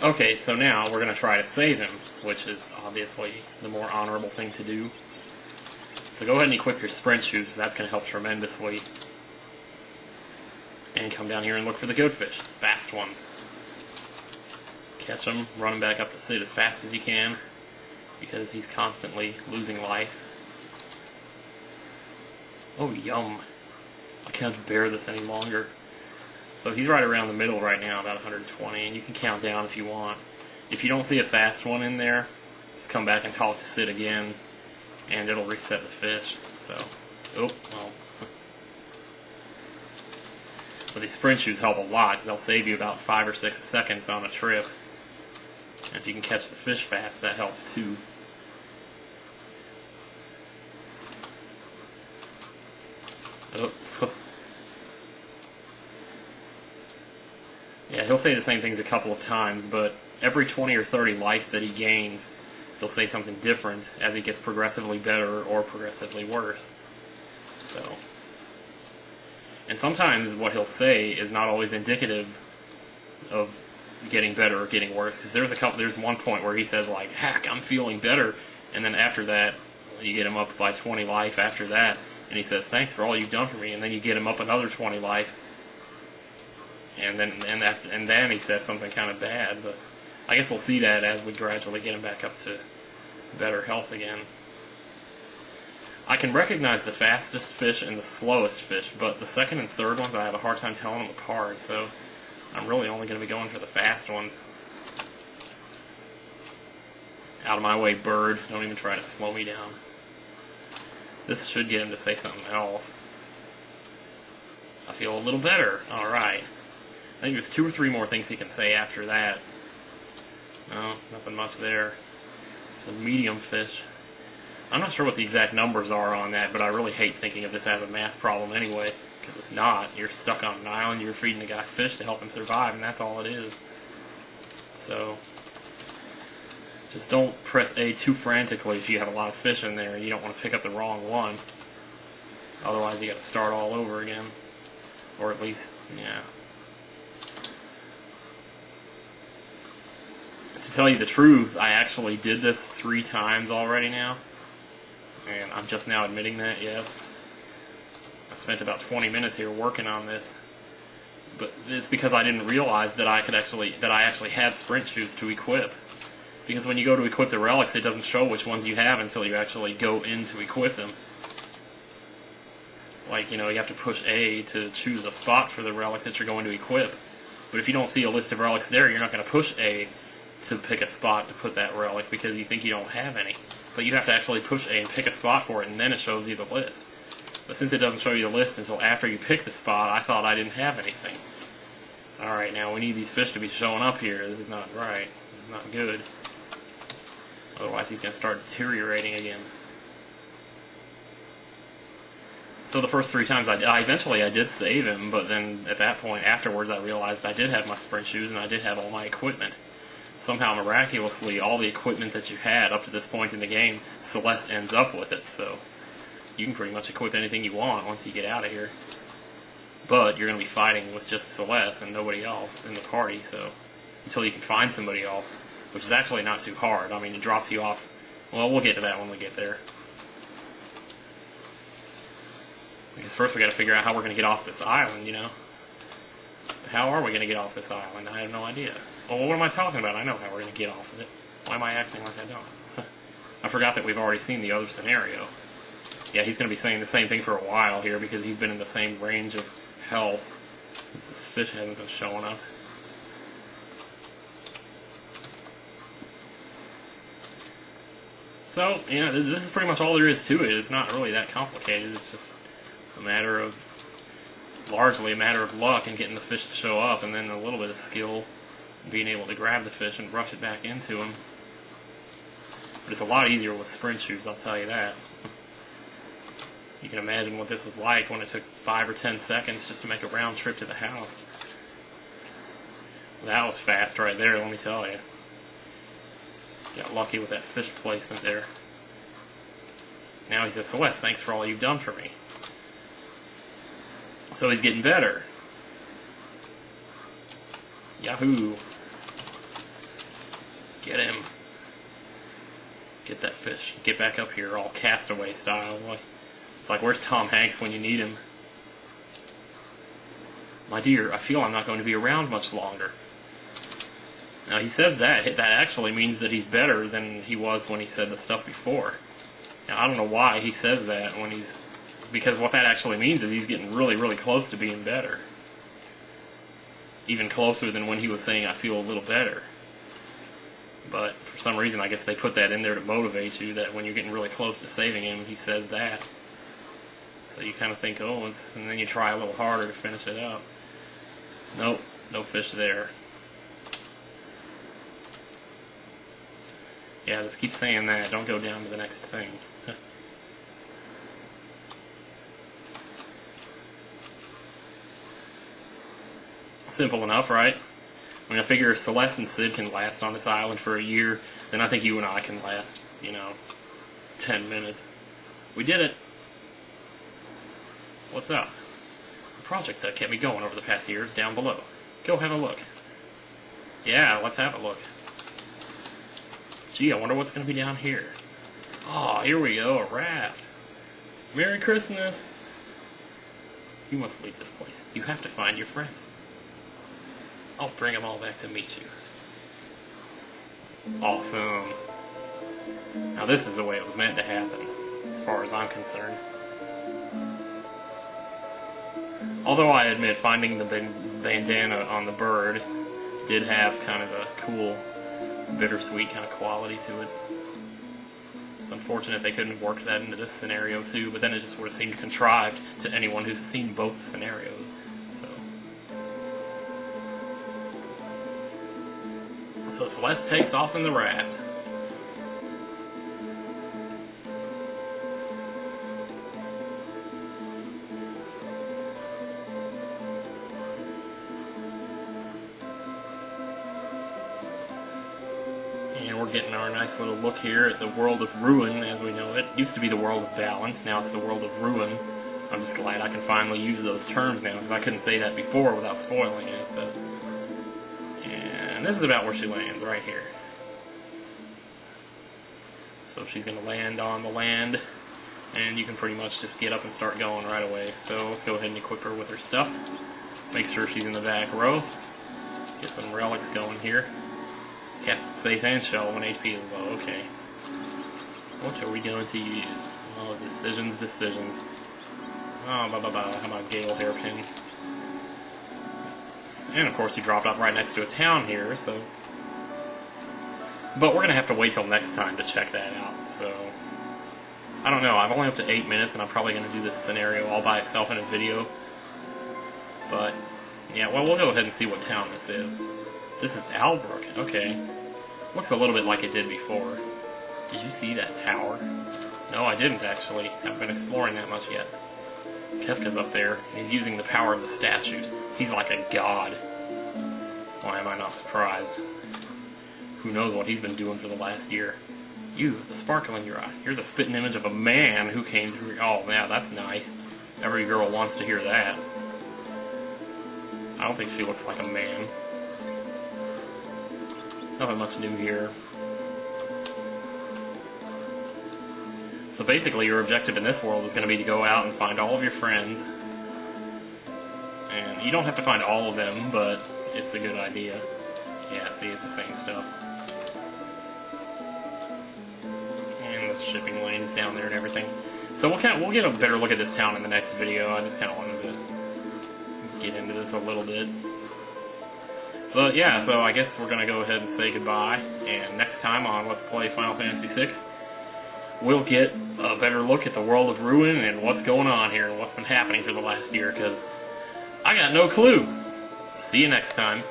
Okay, so now we're going to try to save him, which is obviously the more honorable thing to do. So go ahead and equip your sprint shoes, that's going to help tremendously. And come down here and look for the goatfish, the fast ones. Catch them, run him back up the Cid as fast as you can, because he's constantly losing life. Oh, yum. I can't bear this any longer. So he's right around the middle right now, about 120, and you can count down if you want. If you don't see a fast one in there, just come back and talk to Cid again, and it'll reset the fish. So, oh, well. But these sprint shoes help a lot, because they'll save you about 5 or 6 seconds on a trip. And if you can catch the fish fast, that helps too. Oh. Yeah, he'll say the same things a couple of times, but every 20 or 30 life that he gains, he'll say something different as he gets progressively better or progressively worse. So, and sometimes what he'll say is not always indicative of getting better or getting worse, because there's one point where he says, like, heck, I'm feeling better, and then after that, you get him up by 20 life after that, and he says, thanks for all you've done for me, and then you get him up another 20 life, and then he says something kind of bad, but I guess we'll see that as we gradually get him back up to better health again. I can recognize the fastest fish and the slowest fish, but the second and third ones I have a hard time telling them apart, so I'm really only going to be going for the fast ones. Out of my way, bird. Don't even try to slow me down. This should get him to say something else. I feel a little better. Alright. I think there's 2 or 3 more things he can say after that. No, nothing much there. There's a medium fish. I'm not sure what the exact numbers are on that, but I really hate thinking of this as a math problem anyway, because it's not. You're stuck on an island, you're feeding a guy fish to help him survive, and that's all it is. So, just don't press A too frantically if you have a lot of fish in there and you don't want to pick up the wrong one. Otherwise you got to start all over again. Or at least, yeah. To tell you the truth, I actually did this 3 times already now. And I'm just now admitting that, yes. I spent about 20 minutes here working on this. But it's because I didn't realize that I actually had sprint shoes to equip. Because when you go to equip the relics, it doesn't show which ones you have until you actually go in to equip them. Like, you know, you have to push A to choose a spot for the relic that you're going to equip. But if you don't see a list of relics there, you're not going to push A to pick a spot to put that relic because you think you don't have any. But you have to actually push A and pick a spot for it, and then it shows you the list. But since it doesn't show you the list until after you pick the spot, I thought I didn't have anything. Alright, now we need these fish to be showing up here. This is not right. This is not good. Otherwise he's going to start deteriorating again. So the first 3 times eventually I did save him, but then at that point afterwards I realized I did have my sprint shoes and I did have all my equipment. Somehow miraculously all the equipment that you had up to this point in the game, Celes ends up with it, so you can pretty much equip anything you want once you get out of here. But you're going to be fighting with just Celes and nobody else in the party, so until you can find somebody else, which is actually not too hard. I mean, it drops you off. Well, we'll get to that when we get there. Because first we got to figure out how we're going to get off this island, you know. How are we going to get off this island? I have no idea. Well, what am I talking about? I know how we're going to get off of it. Why am I acting like I don't? I forgot that we've already seen the other scenario. Yeah, he's going to be saying the same thing for a while here because he's been in the same range of health. This fish hasn't been showing up. So, yeah, this is pretty much all there is to it. It's not really that complicated. It's just largely a matter of luck and getting the fish to show up, and then a little bit of skill being able to grab the fish and rush it back into him. But it's a lot easier with sprint shoes, I'll tell you that. You can imagine what this was like when it took 5 or 10 seconds just to make a round trip to the house. That was fast right there, let me tell you. Got lucky with that fish placement there. Now he says, Celes, thanks for all you've done for me. So he's getting better. Yahoo! Get him. Get that fish. Get back up here, all Castaway style. It's like, where's Tom Hanks when you need him? My dear, I feel I'm not going to be around much longer. Now, he says that. That actually means that he's better than he was when he said the stuff before. Now, I don't know why he says that when he's... Because what that actually means is he's getting really, really close to being better. Even closer than when he was saying, I feel a little better. But for some reason, I guess they put that in there to motivate you, that when you're getting really close to saving him, he says that. So you kind of think, oh, and then you try a little harder to finish it up. Nope, no fish there. Yeah, just keep saying that. Don't go down to the next thing. Simple enough, right? I mean, I figure if Celes and Sid can last on this island for a year, then I think you and I can last, 10 minutes. We did it. What's up? The project that kept me going over the past year is down below. Go have a look. Yeah, let's have a look. Gee, I wonder what's going to be down here. Oh, here we go, a raft. Merry Christmas. You must leave this place. You have to find your friends. I'll bring them all back to meet you. Awesome. Now this is the way it was meant to happen, as far as I'm concerned. Although I admit finding the bandana on the bird did have kind of a cool, bittersweet kind of quality to it. It's unfortunate they couldn't have worked that into this scenario too, but then it just would have seemed contrived to anyone who's seen both scenarios. So Celeste takes off in the raft. And we're getting our nice little look here at the world of ruin as we know it. It used to be the world of balance, now it's the world of ruin. I'm just glad I can finally use those terms now, because I couldn't say that before without spoiling it. So. And this is about where she lands, right here. So she's going to land on the land, and you can pretty much just get up and start going right away. So let's go ahead and equip her with her stuff. Make sure she's in the back row. Get some relics going here. Cast safe and shell when HP is low. Okay. What are we going to use? Oh, decisions. Oh, how about Gale Hairpin? And of course, you dropped off right next to a town here, so... But we're going to have to wait till next time to check that out, so... I don't know, I'm only up to 8 minutes, and I'm probably going to do this scenario all by itself in a video. But, yeah, well, we'll go ahead and see what town this is. This is Albrook, okay. Looks a little bit like it did before. Did you see that tower? No, I didn't, actually. Haven't been exploring that much yet. Kefka's up there, and he's using the power of the statues. He's like a god. Why am I not surprised? Who knows what he's been doing for the last year. You, the sparkle in your eye. You're the spitting image of a man who came to... Oh, yeah, that's nice. Every girl wants to hear that. I don't think she looks like a man. Nothing much new here. So basically, your objective in this world is going to be to go out and find all of your friends. And you don't have to find all of them, but it's a good idea. Yeah, see, it's the same stuff. And the shipping lane is down there and everything. So we'll get a better look at this town in the next video. I just kind of wanted to get into this a little bit. But yeah, so I guess we're going to go ahead and say goodbye. And next time on Let's Play Final Fantasy VI, we'll get a better look at the world of ruin and what's going on here and what's been happening for the last year, because I got no clue. See you next time.